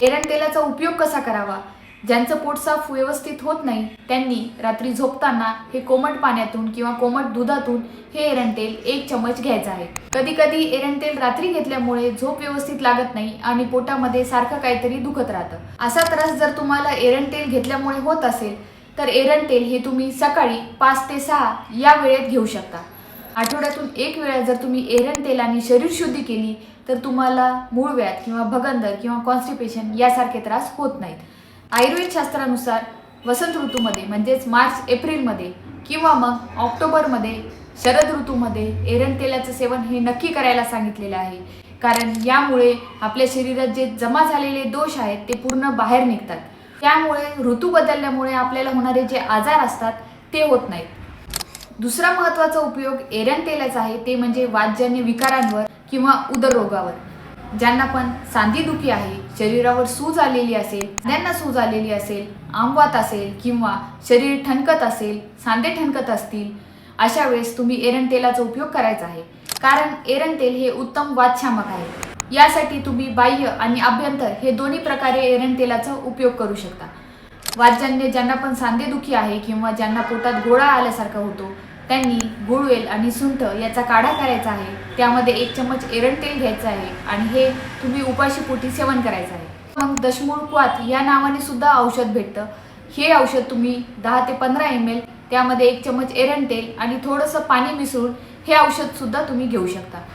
एरंडेलाचा उपयोग कसा करावा? ज्यांचं पोट साफ व्यवस्थित होत नाही त्यांनी रात्री झोपताना हे कोमट पाण्यातून किंवा कोमट दुधातून हे एरंडेल 1 चमच घ्यायचं आहे। कधी कधी एरंडेल रात्री घेतल्यामुळे झोप व्यवस्थित लागत नाही आणि पोटामध्ये सारखं काहीतरी दुखत राहतं। असा त्रास जर तुम्हाला एरंडेल घेतल्यामुळे होत असेल तर एरंडेल हे तुम्ही सकाळी 5 ते 6 या वेळेत घेऊ शकता। आठवड्यातून 1 वेळा जर तुम्ही एरंडेलाने शरीर शुद्धी केली तर तुम्हाला मूळव्याध किंवा भगंदर किंवा कॉन्स्टिपेशन यासारखे त्रास होत नाहीत। आयुर्वेद शास्त्रानुसार वसंत ऋतूमध्ये म्हणजेच मार्च एप्रिलमध्ये किंवा मग ऑक्टोबरमध्ये शरद ऋतूमध्ये एरंडेलाचं सेवन हे नक्की करायला सांगितलेलं आहे, कारण यामुळे आपल्या शरीरात जे जमा झालेले दोष आहेत ते पूर्ण बाहेर निघतात। त्यामुळे ऋतू बदलल्यामुळे आपल्याला होणारे जे आजार असतात ते होत नाहीत। दुसरा महत्त्वाचा उपयोग एरंडेलाचा आहे ते म्हणजे वातजन्य विकारांवर किंवा उदररोगावर। ज्यांना पण सांधीदुखी आहे, शरीरावर सूज आलेली असेल, ज्यांना सूज आलेली असेल, आमवात असेल किंवा शरीर ठणकत असेल, सांधे ठणकत असतील, अशा वेळेस तुम्ही एरंडेलाचा उपयोग करायचा आहे, कारण एरंडेल हे उत्तम वातशामक आहे। यासाठी तुम्ही बाह्य आणि अभ्यंतर हे दोन्ही प्रकारे एरंडेलाचा उपयोग करू शकता। वातजन्य ज्यांना पण सांधेदुखी आहे किंवा ज्यांना पोटात गोळा आल्यासारखा होतो त्यांनी गुळवेल आणि सुंठ याचा काढा करायचा आहे, त्यामध्ये 1 चमच एरंडेल घ्यायचं आहे आणि हे तुम्ही उपाशीपोटी सेवन करायचं आहे। मग दशमूळ क्वाथ या नावाने सुद्धा औषध भेटतं। हे औषध तुम्ही 10 ते 15 ml त्यामध्ये 1 चमच एरंडेल आणि थोडंसं पाणी मिसळून हे औषध सुद्धा तुम्ही घेऊ शकता।